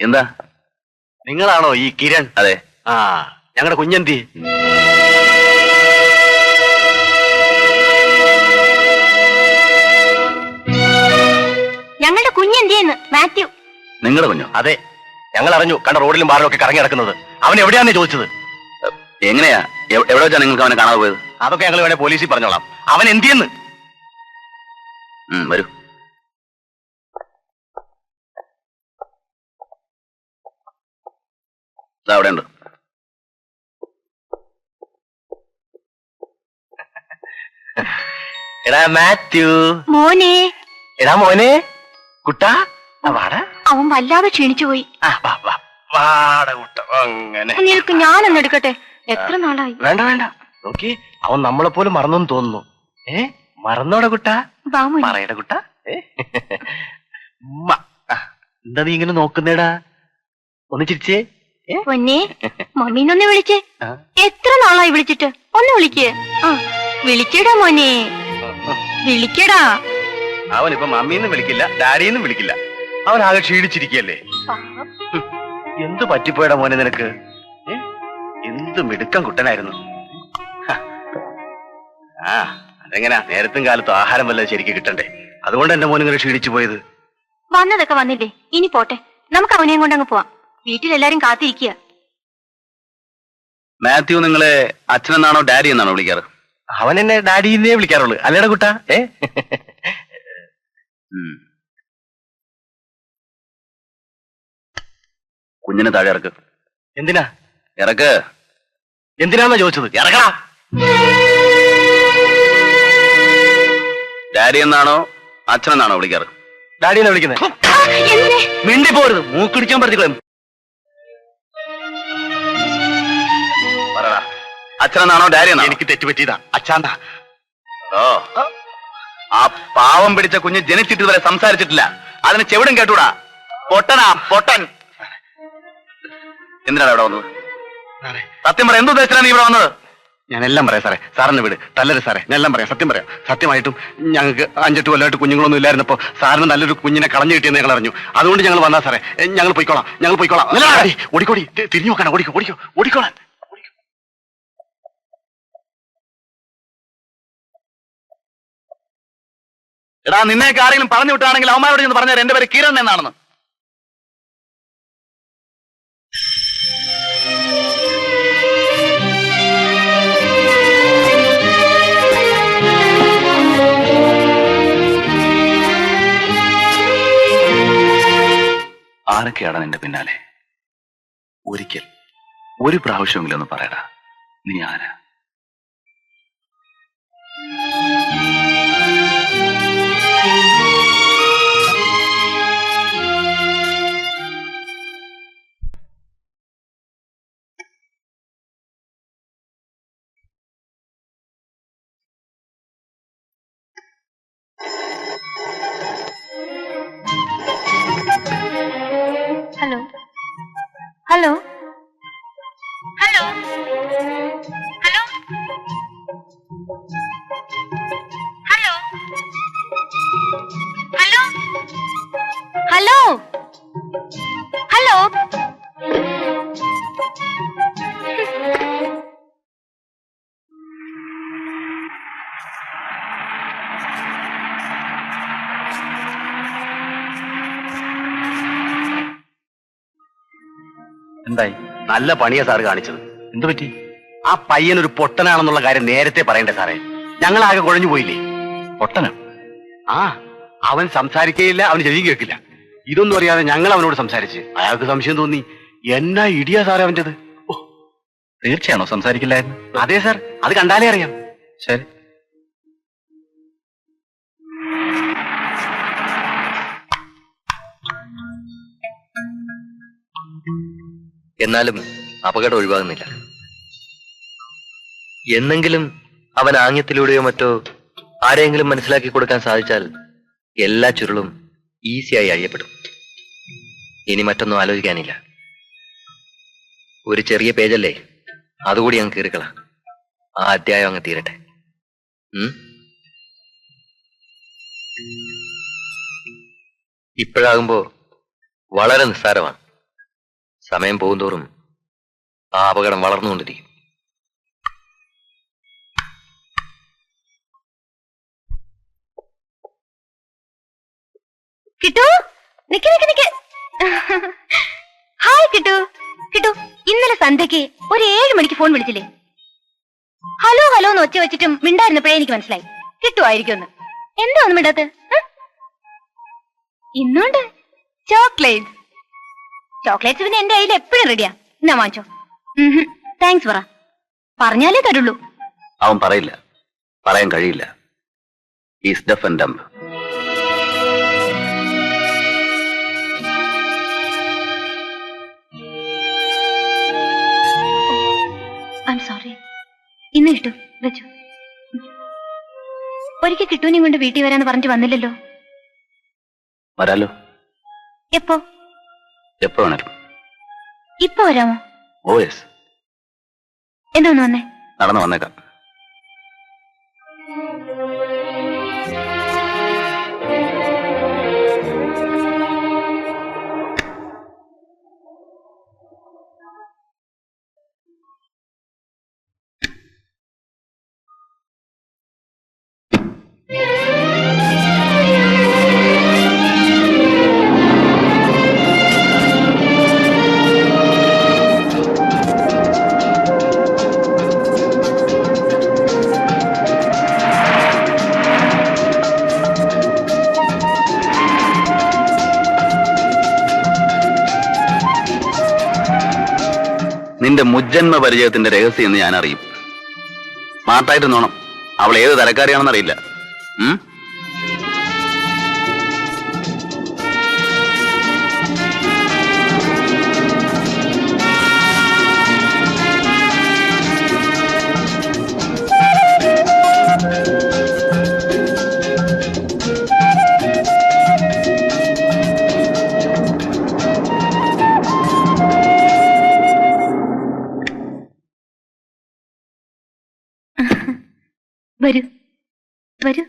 എന്താ? നിങ്ങളാണോ ഈ കിരൺ? അതെ. ആ, ഞങ്ങളുടെ കുഞ്ഞന്തി. ഞങ്ങളുടെ കുഞ്ഞെന്തിയെന്ന് മാത്യു. നിങ്ങളുടെ കുഞ്ഞോ? അതെ, ഞങ്ങൾ അറിഞ്ഞു കണ്ട റോഡിലും ബാറിലും ഒക്കെ കറങ്ങി നടക്കുന്നത്. അവൻ എവിടെയാണെന്ന് ചോദിച്ചത്. എങ്ങനെയാ? എവിടെ വെച്ചാ നിങ്ങൾക്ക് അവനെ കാണാതെ പോയത്? അതൊക്കെ ഞങ്ങൾ വേണേ പോലീസിൽ പറഞ്ഞോളാം. അവൻ എന്തിയെന്ന്. വരൂ. അവിടെ ഉണ്ട്. എടാ മാത്യു. മോനെ. എടാ മോനെ. കുട്ടാ വാടാ. അവൻ വല്ലാതെ ക്ഷീണിച്ചു പോയി. വാട കുട്ട. അങ്ങനെ നിനക്ക് ഞാനൊന്ന് എടുക്കട്ടെ? എത്ര നാളായി. വേണ്ട വേണ്ട. നോക്കി, അവൻ നമ്മളെ പോലും മറന്നു തോന്നുന്നു. മറന്നോടെ കുട്ടാ? പറയട കുട്ടാ. എന്താ നീ ഇങ്ങനെ നോക്കുന്നേടാ? ഒന്ന് ചിരിച്ചേ. പൊന്നെ, മമ്മീനൊന്ന് വിളിച്ചേ. എത്ര നാളായി വിളിച്ചിട്ട്? ഒന്ന് വിളിക്കേ. വിളിക്കടാ മോനെ, വിളിക്കടാ. അവനിപ്പോ മമ്മീന്നും വിളിക്കില്ല, ഡാഡിന്നും വിളിക്കില്ല. അവൻ ആകെ ക്ഷീണിച്ചിരിക്കല്ലേ. എന്ത് പറ്റിപ്പോയടാ മോനെ നിനക്ക്? എന്ത് മിടുക്കം കുട്ടനായിരുന്നു. അതെങ്ങനാ, നേരത്തും കാലത്തും ആഹാരം വല്ലതും ശരിക്കും കിട്ടണ്ടേ? അതുകൊണ്ട് എന്റെ മോൻ ഇങ്ങനെ ക്ഷീണിച്ചു പോയത്. വന്നതൊക്കെ വന്നില്ലേ, ഇനി പോട്ടെ. നമുക്ക് അവനെയും കൊണ്ടങ്ങ് പോവാം. വീട്ടിലെല്ലാരും കാത്തിരിക്കുക. മാത്യു നിങ്ങളെ അച്ഛനെന്നാണോ ഡാഡി എന്നാണോ വിളിക്കാറ്? അവൻ എന്നെ ഡാഡിന്നേ വിളിക്കാറുള്ളൂ. അല്ലേടാ കുട്ടാ? കുഞ്ഞിനെ താഴെ ഇറക്ക്. എന്തിനാ ഇറക്ക്? എന്തിനാന്നാ ചോദിച്ചത്? ഇറക്കടാ. ഡാഡി എന്നാണോ അച്ഛനെന്നാണോ വിളിക്കാറ്? ഡാഡിയെന്നാ വിളിക്കുന്നത്. മിണ്ടി പോരുത്, മൂക്കിടിച്ചാൻ പറ്റില്ല. പറടാ, അച്ഛനെന്നാണോ ഡാഡി എന്നാണോ? എനിക്ക് തെറ്റുപറ്റിയതാ, അച്ഛാന്താ. ഓ, ആ പാവം പിടിച്ച കുഞ്ഞ് ജനിച്ചിട്ട് ഇതുവരെ സംസാരിച്ചിട്ടില്ല. അതിന് ചെവിടും കേട്ടൂടാ. പൊട്ടനാ പൊട്ടൻ. എന്തിനാണ് ഇവിടെ വന്നത്? സത്യം പറ, എന്തുദ്ദേശിച്ചാണ് നീ ഇവിടെ വന്നത്? ഞാനെല്ലാം പറയാം സാറേ. സാറിന് വിട്, തല്ലരുത് സാറേ. ഞാൻ എല്ലാം പറയാം, സത്യം പറയാം. സത്യമായിട്ടും ഞങ്ങൾക്ക് 5-8 കൊല്ലമായിട്ട് കുഞ്ഞുങ്ങളൊന്നും ഇല്ലായിരുന്നപ്പോ സാറിന് നല്ലൊരു കുഞ്ഞിനെ കളഞ്ഞു കിട്ടിയെന്ന് ഞങ്ങൾ അറിഞ്ഞു. അതുകൊണ്ട് ഞങ്ങൾ വന്നാ സാറേ. ഞങ്ങൾ പോയിക്കോളാം. ഓടിക്കോടി, തിരിഞ്ഞു നോക്കണം. ഓടിക്കോളാൻ. എടാ, നിന്നെയൊക്കെ ആരെങ്കിലും പറഞ്ഞു വിട്ടാണെങ്കിൽ അവന്മാരോട് ചെന്ന് പറഞ്ഞാൽ എന്റെ പേര് കിരൺ എന്നാണെന്ന്. ആരൊക്കെയാണ് നിന്റെ പിന്നാലെ? ഒരിക്കൽ, ഒരു പ്രാവശ്യമെങ്കിലും ഒന്ന് പറയടാ, നീ ആരാ? Hello hello hello hello hello hello hello hello. എന്തായി? നല്ല പണിയാ സാറ് കാണിച്ചത്. എന്തു പറ്റി? ആ പയ്യനൊരു പൊട്ടനാണെന്നുള്ള കാര്യം നേരത്തെ പറയണ്ടേ സാറേ? ഞങ്ങളാകെ കുഴഞ്ഞു പോയില്ലേ? പൊട്ടനോ? അവൻ സംസാരിക്കുകയില്ല, അവന് ചെവി കേൾക്കില്ല. ഇതൊന്നും അറിയാതെ ഞങ്ങൾ അവനോട് സംസാരിച്ച് അയാൾക്ക് സംശയം തോന്നി. എന്നാ ഇടിയാ സാറേ അവൻ്റെത്. തീർച്ചയാണോ സംസാരിക്കില്ലായിരുന്നു? അതെ സാർ, അത് കണ്ടാലേ അറിയാം. ശരി. എന്നാലും അപകടം ഒഴിവാകുന്നില്ല. എന്നെങ്കിലും അവൻ ആംഗ്യത്തിലൂടെയോ മറ്റോ ആരെങ്കിലും മനസ്സിലാക്കി കൊടുക്കാൻ സാധിച്ചാൽ എല്ലാ ചുരുളും ഈസിയായി അഴിയപ്പെടും. ഇനി മറ്റൊന്നും ആലോചിക്കാനില്ല. ഒരു ചെറിയ പേജല്ലേ, അതുകൂടി അങ്ങ് കീറിക്കള. ആ അധ്യായം അങ്ങ് തീരട്ടെ. ഇപ്പോഴാകുമ്പോ വളരെ നിസ്സാരമാണ്. സമയം പോകുന്തോറും ആ അപകടം വളർന്നുകൊണ്ടിരിക്കും. കിട്ടു, നിക്ക് നിക്ക് നിക്ക്. ഹായ് കിട്ടു. കിട്ടു, ഇന്നലെ സന്ധ്യക്ക് ഒരു 7 മണിക്ക് ഫോൺ വിളിച്ചില്ലേ? ഹലോ ഹലോ എന്ന് ഒച്ച വെച്ചിട്ടും മിണ്ടായിരുന്നപ്പോഴേ എനിക്ക് മനസ്സിലായി കിട്ടുമായിരിക്കുമെന്ന്. എന്താ ഒന്നും മിണ്ടാത്ത? ഇന്നുണ്ട് ചോക്ലേറ്റ്. ചോക്ലേറ്റ്സ് പിന്നെ എന്റെ കയ്യിൽ എപ്പോഴും റെഡിയാ. എന്നാ വാങ്ങിച്ചോ. താങ്ക്സ് പറ. പറഞ്ഞാലേ തരുള്ളൂ. അവൻ പറയില്ല, പറയാൻ കഴിയില്ല. Is duff and dumb. I'm sorry. ഇന്ന് കിട്ടു വെച്ചു. ഒരിക്കൽ കിട്ടുവിനെയും കൊണ്ട് വീട്ടിൽ വരാന്ന് പറഞ്ഞിട്ട് വന്നില്ലല്ലോ. വരാലോ. എപ്പോ? എപ്പോ വേണേലും. ഇപ്പൊ വരാമോ? Oh yes. എന്താ ഒന്ന് വന്നേ? നടന്നു വന്നേക്കാം. നിന്റെ മുജ്ജന്മ പരിചയത്തിന്റെ രഹസ്യം എന്ന് ഞാൻ അറിയും. സ്മാർട്ടായിട്ട് നോണം. അവൾ ഏത് തരക്കാരിയാണെന്ന് അറിയില്ല. വരൂ വരൂ.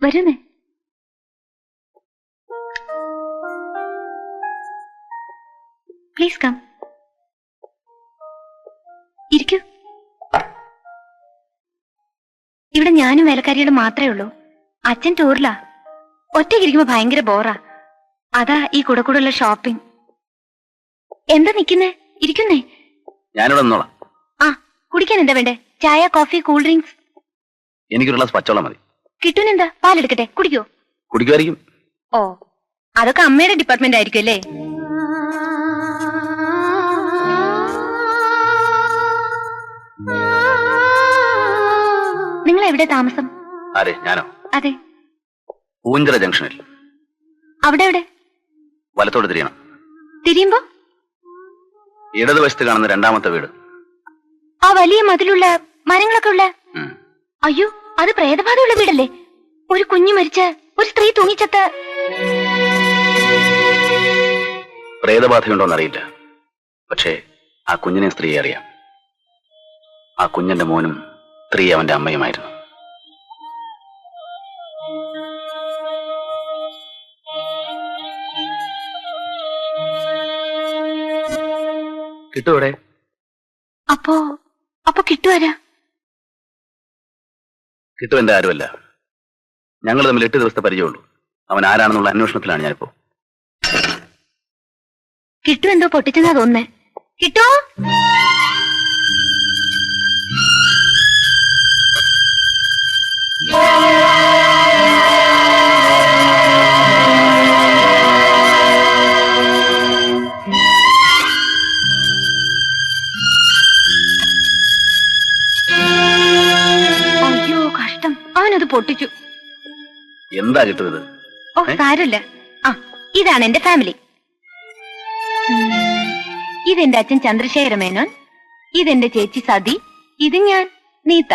വരുന്നേ. Please come. ഇരിക്കൂ. ഇവിടെ ഞാനും വേലക്കാരിയുടെ മാത്രമേ ഉള്ളൂ. അച്ഛൻ ടൂറിലാ. ഒറ്റയ്ക്കിരിക്കുമ്പോ ഭയങ്കര ബോറാ. അതാ ഈ കൂടെ ഷോപ്പിംഗ്. എന്താ നിക്കുന്നേ? ഇരിക്കുന്നേ. ഞാനിവിടെ നിന്നോളാം. ആ, കുടിക്കാൻ എന്താ വേണ്ടേ? ചായ, കോഫി, കൂൾ ഡ്രിങ്ക്സ്? എനിക്കൊരു ഗ്ലാസ് പച്ചവെള്ളം മതി. കിട്ടുന്നെന്താ? പാലെടുക്കട്ടെ? കുടിക്കോ? കുടിക്കുമായിരിക്കും. ഓ, അതൊക്കെ അമ്മയുടെ ഡിപ്പാർട്ട്മെന്റ് ആയിരിക്കും അല്ലേ? നിങ്ങൾ എവിടെ താമസം? ആരെ? ഞാനോ? അതെ. പൂഞ്ചിറ ജംഗ്ഷനിൽ. അവിടെ എവിടെ? വലത്തോട് തിരിയണം. തിരിയുമ്പോ ഇടതുവശത്ത് കാണുന്ന രണ്ടാമത്തെ വീട്. ആ വലിയ മതിലുള്ള മരങ്ങളൊക്കെ ഉള്ള? അയ്യോ, അത് പ്രേതബാധയുള്ള വീടല്ലേ? ഒരു കുഞ്ഞു മരിച്ച, ഒരു സ്ത്രീ തൂങ്ങിച്ചത്ത്. പ്രേതബാധയുണ്ടോന്നറിയില്ല, പക്ഷേ ആ കുഞ്ഞിനെ സ്ത്രീയെ അറിയാം. ആ കുഞ്ഞിന്റെ മോനും സ്ത്രീ അവന്റെ അമ്മയുമായിരുന്നു. കിട്ടുവിടെ? അപ്പൊ കിട്ടുവരാ? കിട്ടു എന്റെ ആരുമല്ല. ഞങ്ങൾ തമ്മിൽ 8 ദിവസത്തെ പരിചയമുള്ളൂ. അവൻ ആരാണെന്നുള്ള അന്വേഷണത്തിലാണ് ഞാനിപ്പോ. കിട്ടു എന്തോ പൊട്ടിച്ചെന്നാ തോന്നുന്നേ. കിട്ടോ? അയ്യോ കഷ്ടം, അവനത് പൊട്ടിച്ചു. എന്താ കിട്ടുന്നത്? ഓ സാരമില്ല. ആ, ഇതാണ് എന്റെ ഫാമിലി. ഇതെന്റെ അച്ഛൻ ചന്ദ്രശേഖര മേനോൻ, ഇതെന്റെ ചേച്ചി സതി, ഇത് ഞാൻ നീത്ത.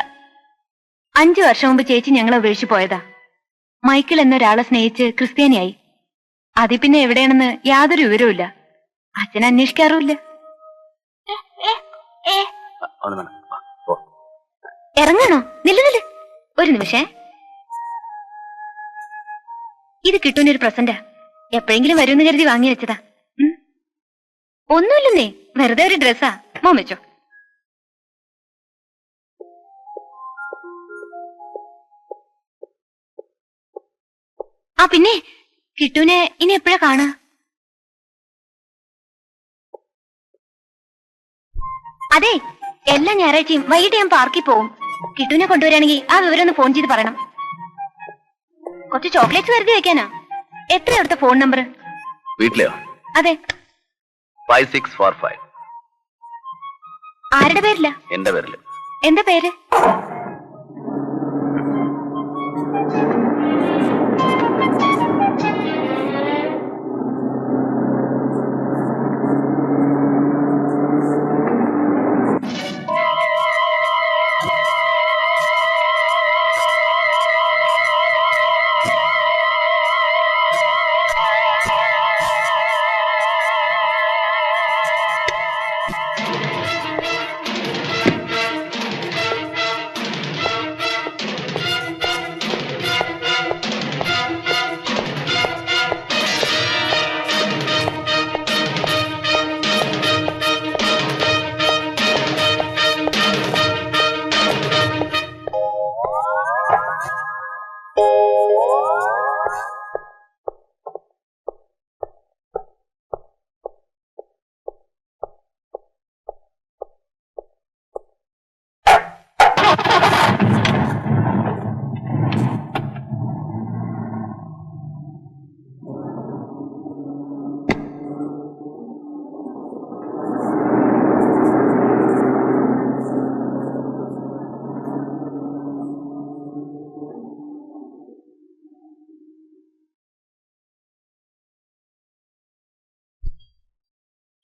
5 വർഷം മുമ്പ് ചേച്ചി ഞങ്ങളെ ഉപേക്ഷിച്ചു പോയതാ. മൈക്കിൾ എന്നൊരാളെ സ്നേഹിച്ച് ക്രിസ്ത്യാനിയായി. അതി പിന്നെ എവിടെയാണെന്ന് യാതൊരു വിവരവുമില്ല. അച്ഛൻ അന്വേഷിക്കാറുമില്ല. ഇറങ്ങണോ? നില്ല്. ഒരു നിമിഷേ. ഇത് കിട്ടുന്നൊരു പ്രസന്റാ. എപ്പോഴെങ്കിലും വരുമെന്ന് കരുതി വാങ്ങി വെച്ചതാ. ഒന്നുമില്ലെന്നേ, വെറുതെ ഒരു ഡ്രസ്സാ. മോൻ വെച്ചോ. ആ പിന്നെ കിട്ടുവിനെ ഇനി എപ്പോഴാ കാണാ? അതെ, എല്ലാ ഞായറാഴ്ചയും വൈകിട്ട് ഞാൻ പാർക്കിൽ പോവും. കിട്ടുവിനെ കൊണ്ടുവരാണെങ്കിൽ ആ വിവരം ഒന്ന് ഫോൺ ചെയ്ത് പറയണം. കുറച്ച് ചോക്ലേറ്റ്സ് കരുതി വെക്കാനാ. എത്രയാ അവിടുത്തെ ഫോൺ നമ്പർ? വീട്ടിലെയോ? അതെ. 5645. ആരുടെ പേരില്ല? എന്റെ പേരില്. എന്താ പേര്?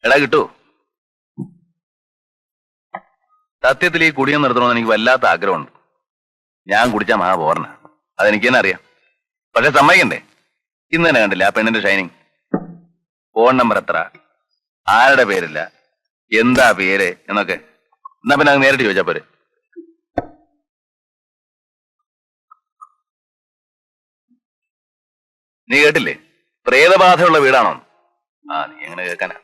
എടാ കിട്ടൂ, സത്യത്തിൽ ഈ കുടിയം നിർത്തണമെന്ന് എനിക്ക് വല്ലാത്ത ആഗ്രഹമുണ്ട്. ഞാൻ കുടിച്ച മഹാപോർണ, അതെനിക്ക് തന്നെ അറിയാം. പക്ഷെ സമ്മതിക്കണ്ടേ? ഇന്ന് തന്നെ കണ്ടില്ല ആ പെണ്ണിന്റെ ഷൈനിങ്. ഫോൺ നമ്പർ എത്ര, ആരുടെ പേരില്ല, എന്താ പേര് എന്നൊക്കെ. എന്നാ പിന്നെ അത് നേരിട്ട് ചോദിച്ചാ പോരെ. നീ കേട്ടില്ലേ, പ്രേതബാധയുള്ള വീടാണോ? ആ, നീ എങ്ങനെ കേൾക്കാനാ?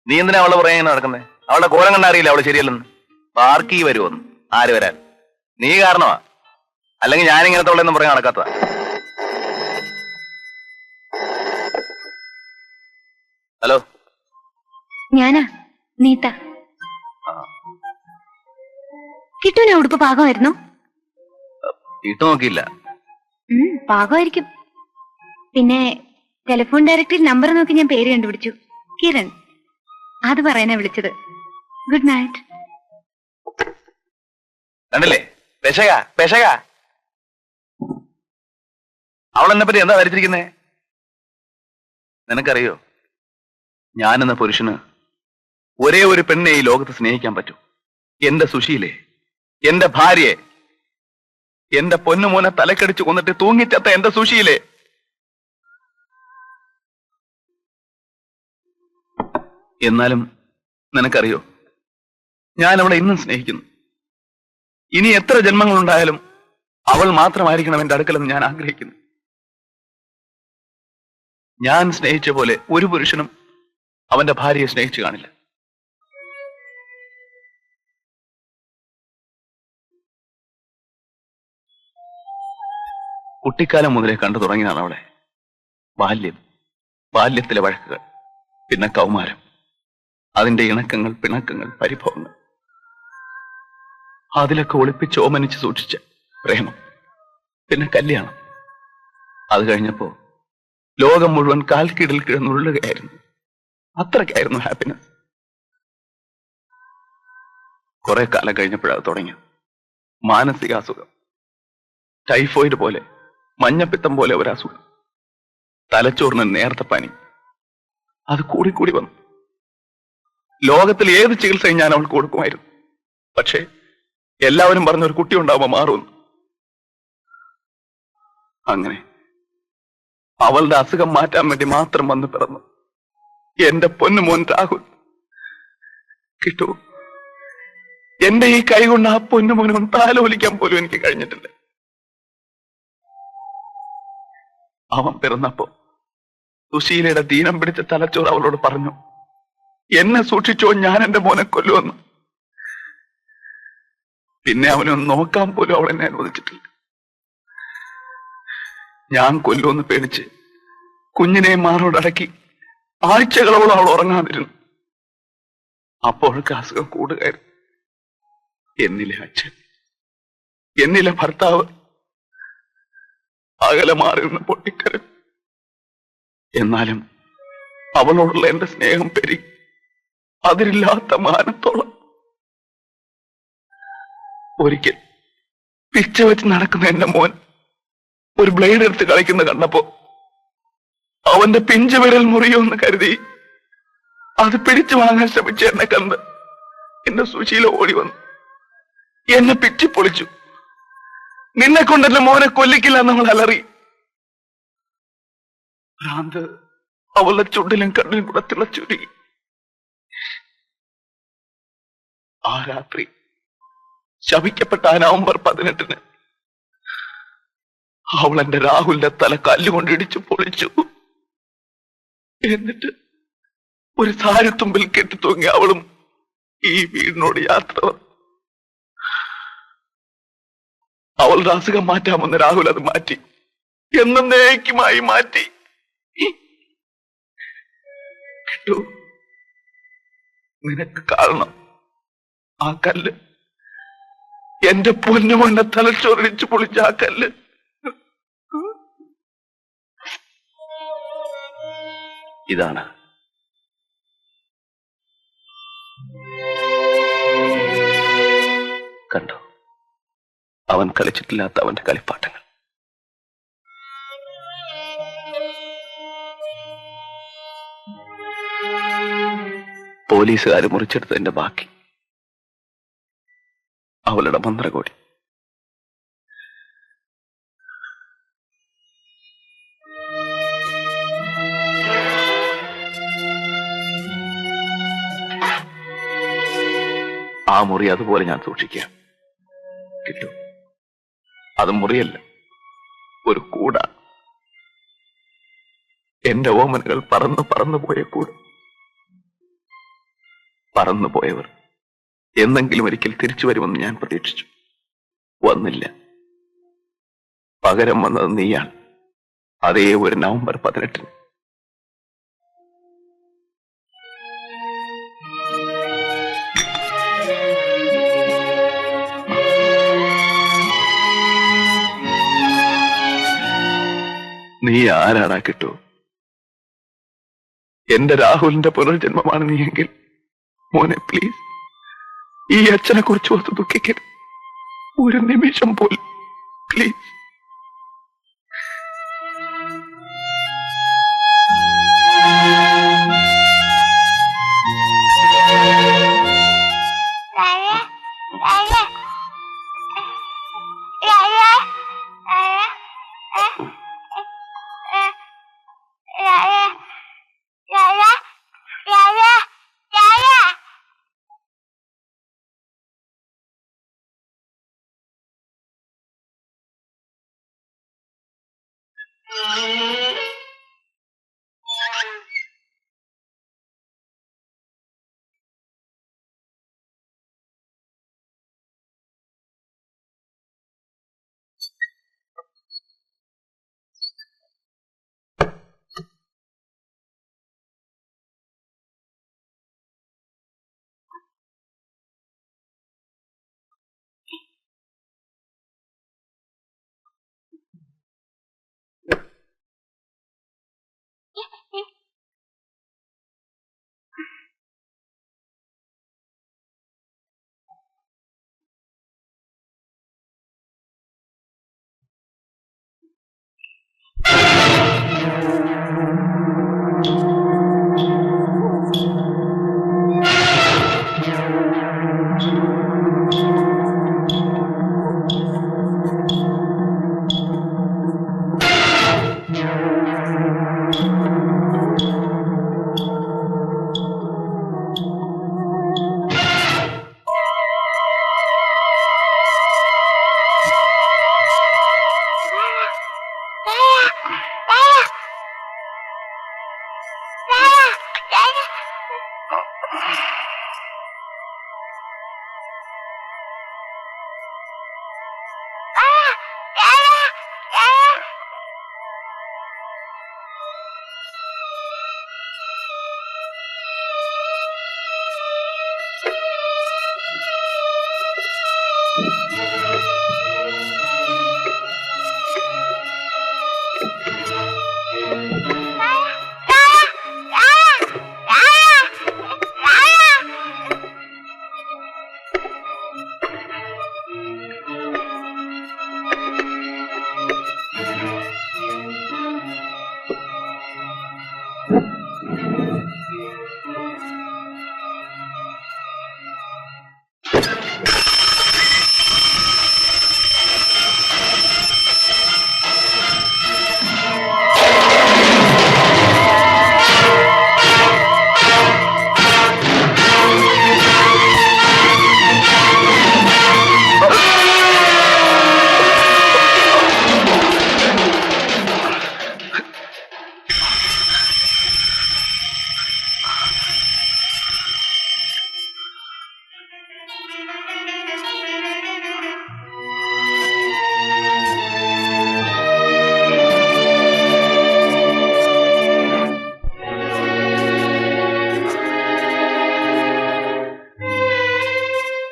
നീ എന്തിനാ അവളെ പറയാൻ നടക്കുന്നേ? അവളുടെ കോലം കണ്ടറിയില്ല അവള് ശരിയല്ലെന്ന്. പാർക്കി വരുമോന്ന്. ആര് വരാൻ? നീ കാരണമാ. അല്ലെങ്കിൽ ഞാനിങ്ങനത്തെ ഉള്ളതെന്നും പറയാൻ നടക്കാത്തതാ. ഹലോ, ഞാനാ നീത്ത. കിട്ടുവിനെ ഉടുപ്പ് പാകമായിരുന്നു? ഇട്ടു നോക്കിയില്ല. പാകമായിരിക്കും. പിന്നെ ടെലിഫോൺ ഡയറക്ടറി നമ്പർ നോക്കി ഞാൻ പേര് കണ്ടുപിടിച്ചു. കിരൺ. അത് പറയാനാ വിളിച്ചത്. Good night. കണ്ടില്ലേ, പെശക പെശക. അവളെന്നെ പറ്റി എന്താ ധരിച്ചിരിക്കുന്നേ? നിനക്കറിയോ, ഞാനെന്ന പുരുഷന് ഒരേ ഒരു പെണ്ണെ ഈ ലോകത്ത് സ്നേഹിക്കാൻ പറ്റൂ. എന്റെ സുശീലെ, എന്റെ ഭാര്യയെ, എന്റെ പൊന്നുമോനെ തലക്കടിച്ചു കൊന്നിട്ട് തൂങ്ങിച്ചത്ത എന്റെ സുശീലെ. എന്നാലും നിനക്കറിയോ, ഞാൻ അവളെ ഇന്നും സ്നേഹിക്കുന്നു. ഇനി എത്ര ജന്മങ്ങളുണ്ടായാലും അവൾ മാത്രമായിരിക്കണം എന്റെ അടുക്കലെന്ന് ഞാൻ ആഗ്രഹിക്കുന്നു. ഞാൻ സ്നേഹിച്ച പോലെ ഒരു പുരുഷനും അവന്റെ ഭാര്യയെ സ്നേഹിച്ചു കാണില്ല. കുട്ടിക്കാലം മുതലേ കണ്ടു തുടങ്ങിയതാണ് അവളെ. ബാല്യത്തിലെ വഴക്കുകൾ, പിന്നെ കൗമാരം, അതിന്റെ ഇണക്കങ്ങൾ, പിണക്കങ്ങൾ, പരിഭവങ്ങൾ, അതിലൊക്കെ ഒളിപ്പിച്ച് ഓമനിച്ച് സൂക്ഷിച്ച പ്രേമം, പിന്നെ കല്യാണം. അത് കഴിഞ്ഞപ്പോ ലോകം മുഴുവൻ കാൽക്കീഴിൽ കിടന്നുള്ളുകയായിരുന്നു. അത്രയ്ക്കായിരുന്നു ഹാപ്പിനെസ്. കുറെ കാലം കഴിഞ്ഞപ്പോഴത് തുടങ്ങി. മാനസികാസുഖം, ടൈഫോയിഡ് പോലെ, മഞ്ഞപ്പിത്തം പോലെ ഒരു അസുഖം, തലച്ചോറിന് നേർത്ത പനി, അത് കൂടിക്കൂടി വന്നു. ലോകത്തിൽ ഏത് ചികിത്സയും ഞാൻ അവൾക്ക് കൊടുക്കുമായിരുന്നു. പക്ഷേ എല്ലാവരും പറഞ്ഞ ഒരു കുട്ടി ഉണ്ടാവുമ്പോ മാറുമെന്ന്. അങ്ങനെ അവളുടെ അസുഖം മാറ്റാൻ വേണ്ടി മാത്രം വന്ന് പിറന്നു എന്റെ പൊന്നുമോൻ രാഹുൽ. കിട്ടൂ, എന്റെ ഈ കൈ കൊണ്ട് ആ പൊന്നുമോനെ ഒന്ന് താലോലിക്കാൻ പോലും എനിക്ക് കഴിഞ്ഞിട്ടില്ല. അവൻ പിറന്നപ്പോ സുശീലയുടെ ദീനം പിടിച്ച തലച്ചോറ് അവളോട് പറഞ്ഞു, എന്നെ സൂക്ഷിച്ചോ, ഞാൻ എന്റെ മോനെ കൊല്ലുമെന്ന്. പിന്നെ അവനൊന്ന് നോക്കാൻ പോലും അവൾ എന്നെ അനുവദിച്ചിട്ടില്ല. ഞാൻ കൊല്ലുമെന്ന് പേടിച്ച് കുഞ്ഞിനെ മാറോടടക്കി ആഴ്ചകളോളം അവൾ ഉറങ്ങാതിരുന്നു. അപ്പോഴൊക്കെ അസുഖം കൂടുകയായിരുന്നു. എന്നിലെ അച്ഛൻ, എന്നിലെ ഭർത്താവ് അകലെ മാറി നിന്ന് പൊട്ടിക്കരും. എന്നാലും അവളോടുള്ള എന്റെ സ്നേഹം പെരുകി അതിരില്ലാത്ത മാനത്തോളം. ഒരിക്കൽ പിച്ച വെച്ച് നടക്കുന്ന എന്റെ മോൻ ഒരു ബ്ലേഡ് എടുത്ത് കളിക്കുന്ന കണ്ടപ്പോ അവന്റെ പിഞ്ചു വിരൽ മുറിയുമെന്ന് കരുതി അത് പിടിച്ചു വാങ്ങാൻ ശ്രമിച്ച എന്നെ കണ്ട് എന്റെ സുശീല ഓടി വന്നു എന്നെ പിച്ചിപ്പൊളിച്ചു. നിന്നെ കൊണ്ട് എന്റെ മോനെ കൊല്ലിക്കില്ല എന്നവൾ അലറി. ഭ്രാന്ത് അവളുടെ ചുണ്ടിലും കണ്ണിലും കൂടെ തിളച്ചുരുകി. ആ രാത്രി, ശപിക്കപ്പെട്ട ആ നവംബർ 18 അവൾ എന്റെ രാഹുലിന്റെ തല കല്ലുകൊണ്ട് ഇടിച്ചു പൊളിച്ചു. എന്നിട്ട് ഒരു സാരിത്തുമ്പിൽ കെട്ടിത്തൂങ്ങി അവളും ഈ വീടിനോട് യാത്ര വന്നു. അവളുടെ അസുഖം മാറ്റാമെന്ന് രാഹുൽ അത് മാറ്റി, എന്നേക്കുമായി മാറ്റി. കേട്ടു, നിനക്ക് കാരണം ആ കല്ല്, എന്റെ പൊന്നുമോന്റെ തലച്ചോറിടിച്ചു പൊളിച്ച ആ കല്ല്. ഇതാണ് കണ്ടോ, അവൻ കളിച്ചിട്ടില്ലാത്ത അവന്റെ കളിപ്പാട്ടങ്ങൾ. പോലീസുകാർ മുറിച്ചെടുത്തതിന്റെ ബാക്കി അവളുടെ മന്ത്രകോടി. ആ മുറി അതുപോലെ ഞാൻ സൂക്ഷിക്കാം. കിട്ടു, അത് മുറിയല്ല, ഒരു കൂടാണ്. എന്റെ ഓമനകൾ പറന്നു പറന്നു പോയ കൂട്. പറന്നുപോയവർ എന്നെങ്കിലും ഒരിക്കൽ തിരിച്ചു വരുമെന്ന് ഞാൻ പ്രതീക്ഷിച്ചു. വന്നില്ല. പകരം വന്നത് നീയാണ്. അതേ ഒരു നവംബർ 18. നീ ആരാടാ കിട്ടു? എന്റെ രാഹുലിന്റെ പുനർജന്മമാണ് നീയെങ്കിൽ മോനെ, പ്ലീസ് ഈ അച്ഛനെ കുറിച്ച് ഓർത്ത് ദുഃഖിക്കരുത് ഒരു നിമിഷം പോലും, പ്ലീസ്.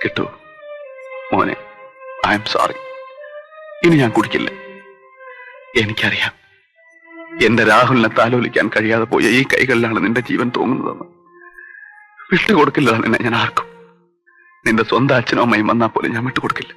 കിട്ടു മോനെ, ഐ എം സോറി. ഇനി ഞാൻ കുടിക്കില്ല. എനിക്കറിയാം എന്റെ രാഹുലിനെ താലോലിക്കാൻ കഴിയാതെ പോയ ഈ കൈകളിലാണ് നിന്റെ ജീവൻ തൂങ്ങുന്നതെന്ന്. വിട്ടുകൊടുക്കില്ല നിന്നെ ഞാൻ ആർക്കും. നിന്റെ സ്വന്തം അച്ഛനും അമ്മയും വന്നാൽ പോലും ഞാൻ വിട്ടുകൊടുക്കില്ല.